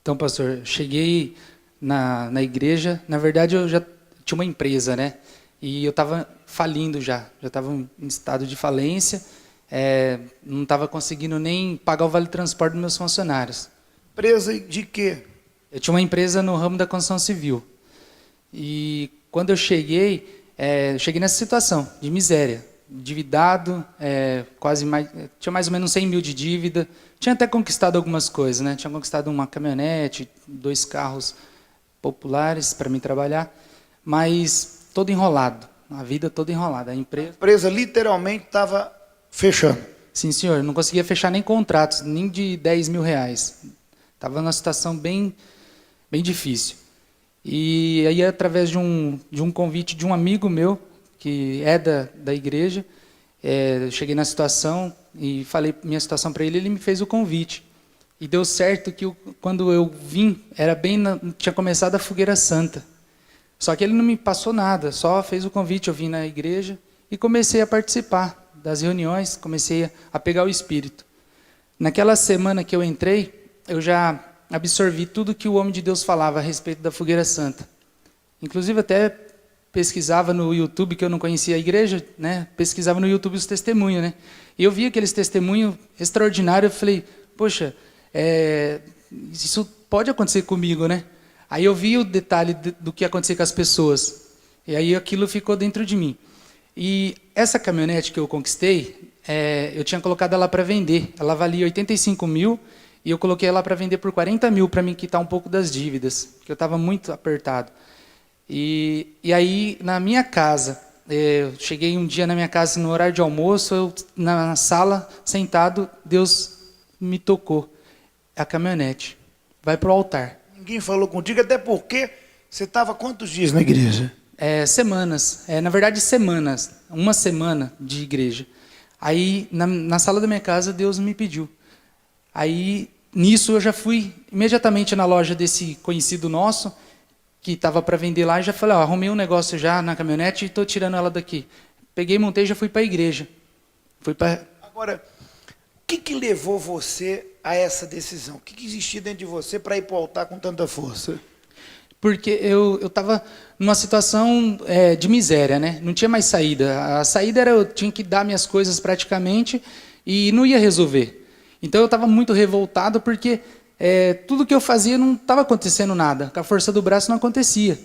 Então, pastor, cheguei na igreja, na verdade eu já tinha uma empresa, né? E eu estava falindo já estava em estado de falência, não estava conseguindo nem pagar o vale-transporte dos meus funcionários. Empresa de quê? Eu tinha uma empresa no ramo da construção civil. E quando eu cheguei nessa situação de miséria, endividado, tinha mais ou menos 100 mil de dívida, tinha até conquistado algumas coisas, né? Tinha conquistado uma caminhonete, 2 carros populares para mim trabalhar, mas todo enrolado, a vida toda enrolada. A empresa literalmente estava fechando. Sim, senhor, não conseguia fechar nem contratos, nem de 10 mil reais. Estava numa situação bem difícil. E aí, através de um convite de um amigo meu, que é da igreja, eu cheguei na situação e falei minha situação para ele, ele me fez o convite. E deu certo que quando eu vim, tinha começado a Fogueira Santa. Só que ele não me passou nada, só fez o convite, eu vim na igreja e comecei a participar das reuniões, comecei a pegar o Espírito. Naquela semana que eu entrei, eu já absorvi tudo que o homem de Deus falava a respeito da Fogueira Santa. Inclusive até pesquisava no YouTube, que eu não conhecia a igreja, né? Pesquisava no YouTube os testemunhos, né? E eu vi aqueles testemunhos extraordinários, eu falei, poxa, isso pode acontecer comigo, né? Aí eu vi o detalhe do que ia acontecer com as pessoas. E aí aquilo ficou dentro de mim. E essa caminhonete que eu conquistei, eu tinha colocado ela para vender. Ela valia 85 mil e eu coloquei ela para vender por 40 mil para me quitar um pouco das dívidas, porque eu estava muito apertado. E aí, na minha casa, eu cheguei um dia na minha casa no horário de almoço, eu na sala, sentado, Deus me tocou. A caminhonete vai para o altar. Ninguém falou contigo, até porque você estava quantos dias na igreja? Semanas, na verdade semanas, uma semana de igreja. Aí, na sala da minha casa, Deus me pediu. Aí, nisso, eu já fui imediatamente na loja desse conhecido nosso, que estava para vender lá, e já falei, arrumei um negócio já na caminhonete e estou tirando ela daqui. Peguei, montei e já fui para a igreja. Agora, o que levou você a essa decisão? O que existia dentro de você para ir para o altar com tanta força? Porque eu estava numa situação de miséria, né? Não tinha mais saída. A saída era eu tinha que dar minhas coisas praticamente e não ia resolver. Então eu estava muito revoltado porque tudo que eu fazia não estava acontecendo nada. Com a força do braço não acontecia.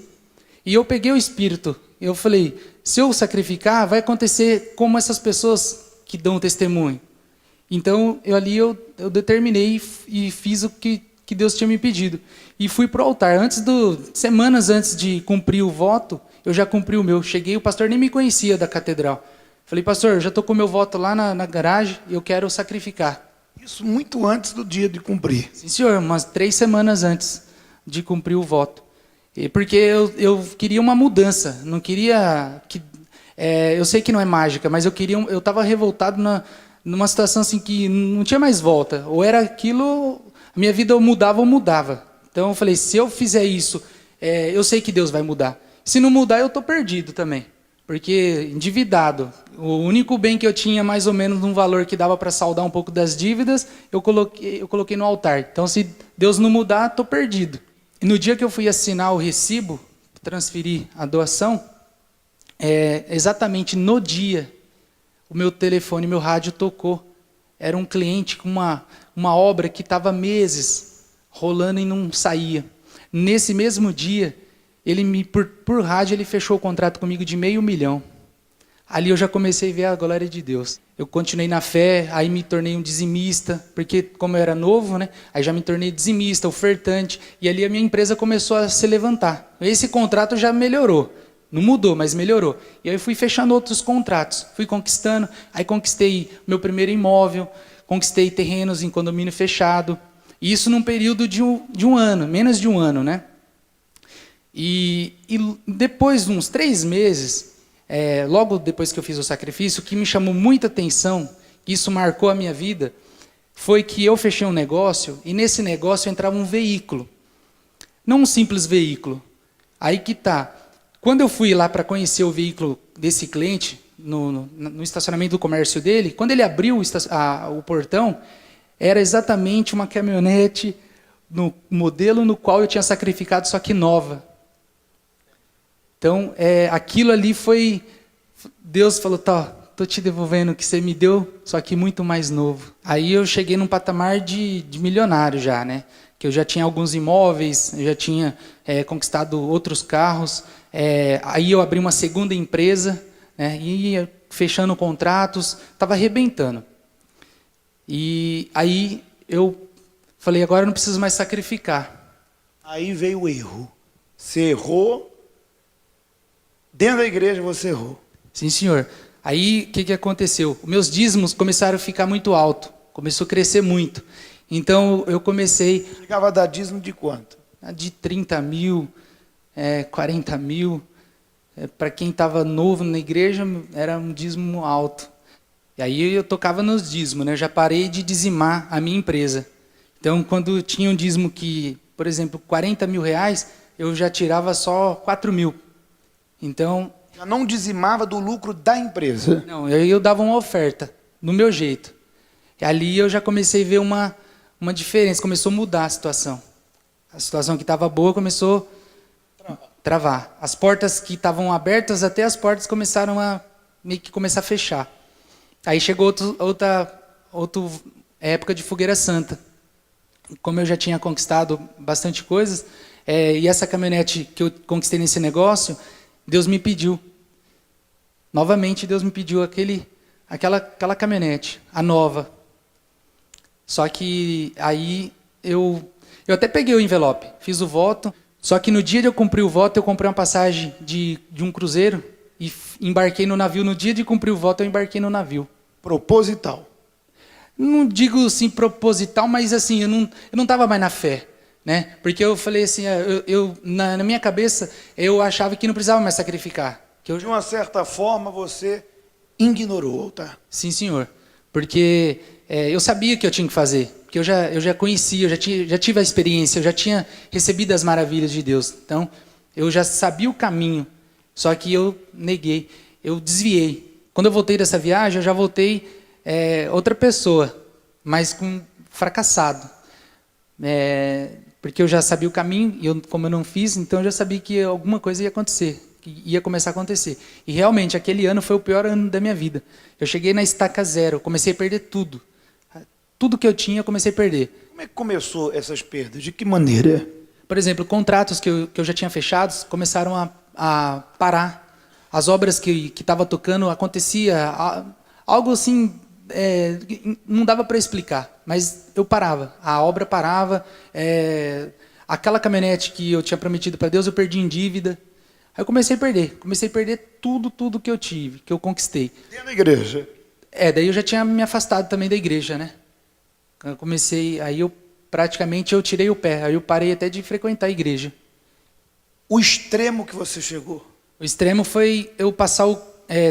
E eu peguei o Espírito. Eu falei, se eu sacrificar, vai acontecer como essas pessoas que dão testemunho. Então eu determinei e fiz o que Deus tinha me pedido. E fui para o altar. Semanas antes de cumprir o voto, eu já cumpri o meu. Cheguei, o pastor nem me conhecia da catedral. Falei, pastor, já estou com o meu voto lá na garagem e eu quero sacrificar. Isso muito antes do dia de cumprir. Sim, senhor, umas 3 semanas antes de cumprir o voto. Porque eu queria uma mudança. Não queria eu sei que não é mágica, mas eu estava revoltado numa situação assim que não tinha mais volta. Ou era aquilo, a minha vida ou mudava. Então eu falei, se eu fizer isso, eu sei que Deus vai mudar. Se não mudar, eu estou perdido também. Porque endividado, o único bem que eu tinha mais ou menos um valor que dava para saldar um pouco das dívidas, eu coloquei no altar. Então se Deus não mudar, estou perdido. E no dia que eu fui assinar o recibo, transferir a doação, exatamente no dia, o meu telefone, meu rádio tocou. Era um cliente com uma obra que estava meses rolando e não saía. Nesse mesmo dia, ele por rádio, ele fechou o contrato comigo de R$500 mil. Ali eu já comecei a ver a glória de Deus. Eu continuei na fé, aí me tornei um dizimista, porque como eu era novo, né, aí já me tornei dizimista, ofertante, e ali a minha empresa começou a se levantar. Esse contrato já melhorou. Não mudou, mas melhorou. E aí eu fui fechando outros contratos, fui conquistando, aí conquistei meu primeiro imóvel, conquistei terrenos em condomínio fechado, e isso num período de um ano, menos de um ano, né? E depois de uns 3 meses, logo depois que eu fiz o sacrifício, o que me chamou muita atenção, que isso marcou a minha vida, foi que eu fechei um negócio, e nesse negócio entrava um veículo. Não um simples veículo. Aí que está. Quando eu fui lá para conhecer o veículo desse cliente, no estacionamento do comércio dele, quando ele abriu o portão, era exatamente uma caminhonete no modelo no qual eu tinha sacrificado, só que nova. Então, aquilo ali foi... Deus falou, tá, tô te devolvendo o que você me deu, só que muito mais novo. Aí eu cheguei num patamar de milionário já, né? Que eu já tinha alguns imóveis, eu já tinha conquistado outros carros. Aí eu abri uma segunda empresa, né? Ia fechando contratos, estava arrebentando. E aí eu falei, agora eu não preciso mais sacrificar. Aí veio o erro. Você errou. Dentro da igreja você errou. Sim, senhor. Aí, o que aconteceu? Os meus dízimos começaram a ficar muito alto. Começou a crescer muito. Então, eu comecei... Chegava a dar dízimo de quanto? De 30 mil, 40 mil. Para quem estava novo na igreja, era um dízimo alto. E aí, eu tocava nos dízimos, né? Eu já parei de dizimar a minha empresa. Então, quando tinha um dízimo que, por exemplo, 40 mil reais, eu já tirava só 4 mil. Então... Já não dizimava do lucro da empresa. Não, eu dava uma oferta, do meu jeito. E ali eu já comecei a ver uma diferença, começou a mudar a situação. A situação que estava boa começou a travar. As portas que estavam abertas, até as portas começaram a meio que começar a fechar. Aí chegou outra época de fogueira santa. Como eu já tinha conquistado bastante coisas, e essa caminhonete que eu conquistei nesse negócio... Deus me pediu, novamente Deus me pediu aquela caminhonete, a nova. Só que aí eu até peguei o envelope, fiz o voto, só que no dia de eu cumprir o voto, eu comprei uma passagem de um cruzeiro e embarquei no navio. No dia de cumprir o voto, eu embarquei no navio. Proposital. Não digo assim proposital, mas assim, eu não estava mais na fé. Né? Porque eu falei assim, na minha cabeça, eu achava que não precisava mais sacrificar. De uma certa forma, você ignorou o altar. Sim, senhor. Porque eu sabia o que eu tinha que fazer. Porque eu já conhecia, eu já tive a experiência, eu já tinha recebido as maravilhas de Deus. Então, eu já sabia o caminho. Só que eu neguei, eu desviei. Quando eu voltei dessa viagem, eu já voltei outra pessoa, mas fracassado. Porque eu já sabia o caminho, e como eu não fiz, então eu já sabia que alguma coisa ia acontecer, que ia começar a acontecer. E realmente, aquele ano foi o pior ano da minha vida. Eu cheguei na estaca zero, comecei a perder tudo. Tudo que eu tinha, eu comecei a perder. Como é que começou essas perdas? De que maneira? Por exemplo, contratos que eu já tinha fechados começaram a parar. As obras que estava tocando, acontecia algo assim... não dava para explicar, mas eu parava, a obra parava, aquela caminhonete que eu tinha prometido para Deus, eu perdi em dívida. Aí eu comecei a perder tudo que eu tive, que eu conquistei. Dentro da igreja? Daí eu já tinha me afastado também da igreja, né? Eu comecei, aí eu praticamente eu tirei o pé, aí eu parei até de frequentar a igreja. O extremo que você chegou? O extremo foi eu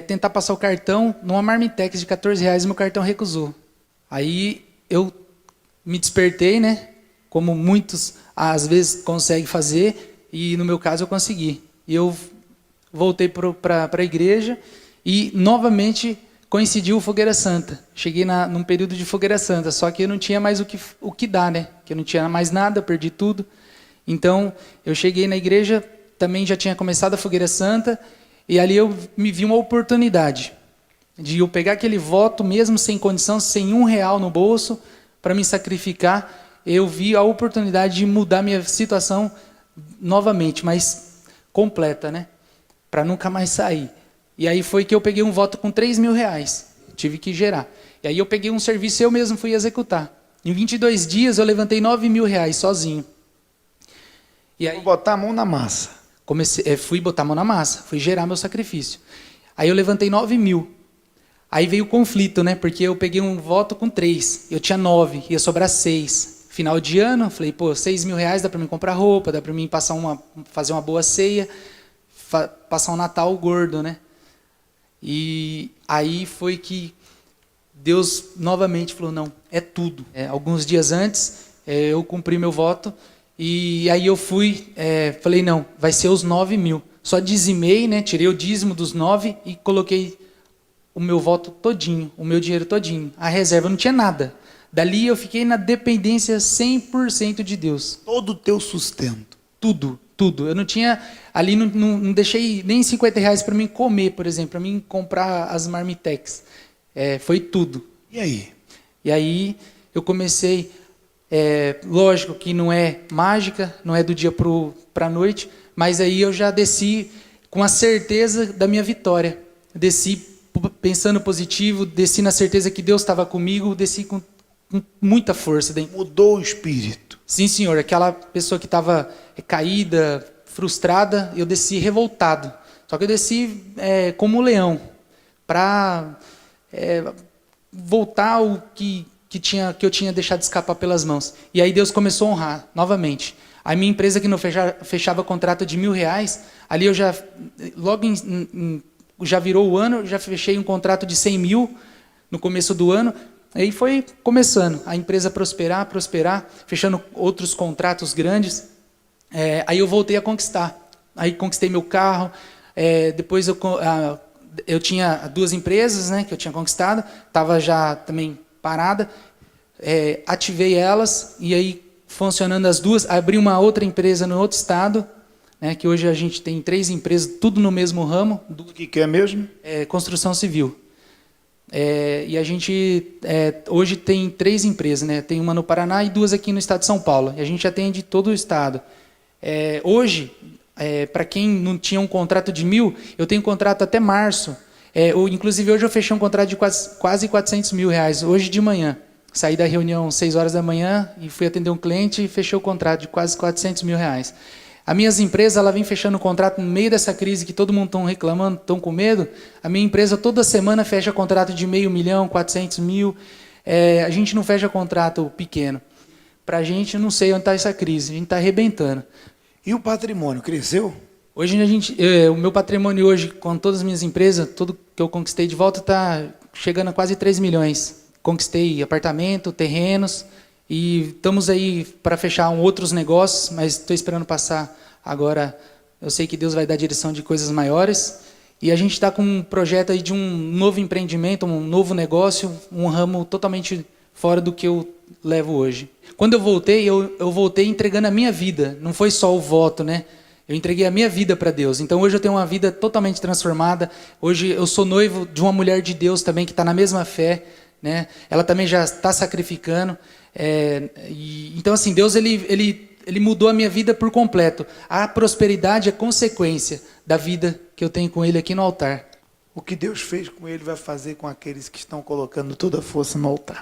tentar passar o cartão numa Marmitex de R$14 e meu cartão recusou. Aí eu me despertei, né? Como muitos às vezes conseguem fazer, e no meu caso eu consegui. E eu voltei para a igreja e novamente coincidiu o Fogueira Santa. Cheguei num período de Fogueira Santa, só que eu não tinha mais o que dar, né? Que eu não tinha mais nada, perdi tudo. Então eu cheguei na igreja, também já tinha começado a Fogueira Santa. E ali eu me vi uma oportunidade de eu pegar aquele voto, mesmo sem condição, sem R$1 no bolso, para me sacrificar. Eu vi a oportunidade de mudar minha situação novamente, mas completa, né? Para nunca mais sair. E aí foi que eu peguei um voto com R$3.000. Tive que gerar. E aí eu peguei um serviço e eu mesmo fui executar. Em 22 dias eu levantei R$9.000 sozinho. E aí, vou botar a mão na massa. Fui botar a mão na massa, fui gerar meu sacrifício. Aí eu levantei 9.000. Aí veio o conflito, né? Porque eu peguei um voto com 3, eu tinha 9, ia sobrar 6. Final de ano, falei, pô, R$6.000 dá para mim comprar roupa, dá para mim fazer uma boa ceia, passar um Natal gordo, né? E aí foi que Deus novamente falou, não, é tudo. Alguns dias antes, eu cumpri meu voto. E aí eu falei, não, vai ser os 9.000. Só dizimei, né? Tirei o dízimo dos 9 e coloquei o meu voto todinho, o meu dinheiro todinho. A reserva não tinha nada. Dali eu fiquei na dependência 100% de Deus. Todo o teu sustento. Tudo, tudo. Eu não tinha, ali não deixei nem R$ 50 para mim comer, por exemplo, para mim comprar as Marmitex. Foi tudo. E aí? E aí eu comecei, lógico que não é mágica, não é do dia para a noite, mas aí eu já desci com a certeza da minha vitória. Desci pensando positivo, desci na certeza que Deus estava comigo, desci com muita força. Mudou o espírito. Sim, senhor. Aquela pessoa que estava caída, frustrada, eu desci revoltado. Só que eu desci como um leão, para voltar ao que eu tinha deixado escapar pelas mãos. E aí Deus começou a honrar novamente. A minha empresa que não fechava contrato de R$ 1.000, ali eu já, logo já virou o ano, já fechei um contrato de 100 mil no começo do ano. Aí foi começando a empresa prosperar, fechando outros contratos grandes. Aí eu voltei a conquistar. Aí conquistei meu carro. Depois eu tinha 2 empresas, né, que eu tinha conquistado. Estava já também parada. Ativei elas e aí funcionando as 2, abri uma outra empresa no outro estado, né, que hoje a gente tem 3 empresas, tudo no mesmo ramo. O que é mesmo? Construção civil. E a gente hoje tem 3 empresas, né? Tem uma no Paraná e 2 aqui no estado de São Paulo. E a gente atende todo o estado. Hoje, para quem não tinha um contrato de 1.000, eu tenho contrato até março. Inclusive, hoje eu fechei um contrato de quase R$ 400 mil, hoje de manhã. Saí da reunião às 6 horas da manhã e fui atender um cliente e fechei o contrato de quase R$ 400 mil. As minhas empresas, ela vem fechando o contrato no meio dessa crise que todo mundo está reclamando, estão com medo. A minha empresa toda semana fecha contrato de R$500 mil, 400 mil. A gente não fecha contrato pequeno. Para a gente, não sei onde está essa crise, a gente está arrebentando. E o patrimônio cresceu? Hoje o meu patrimônio hoje, com todas as minhas empresas, tudo que eu conquistei de volta, está chegando a quase 3 milhões. Conquistei apartamento, terrenos, e estamos aí para fechar outros negócios, mas estou esperando passar agora. Eu sei que Deus vai dar direção de coisas maiores. E a gente está com um projeto aí de um novo empreendimento, um novo negócio, um ramo totalmente fora do que eu levo hoje. Quando eu voltei entregando a minha vida. Não foi só o voto, né? Eu entreguei a minha vida para Deus. Então hoje eu tenho uma vida totalmente transformada. Hoje eu sou noivo de uma mulher de Deus também que está na mesma fé, né? Ela também já está sacrificando. Então assim, Deus ele mudou a minha vida por completo. A prosperidade é consequência da vida que eu tenho com Ele aqui no altar. O que Deus fez com ele vai fazer com aqueles que estão colocando toda a força no altar.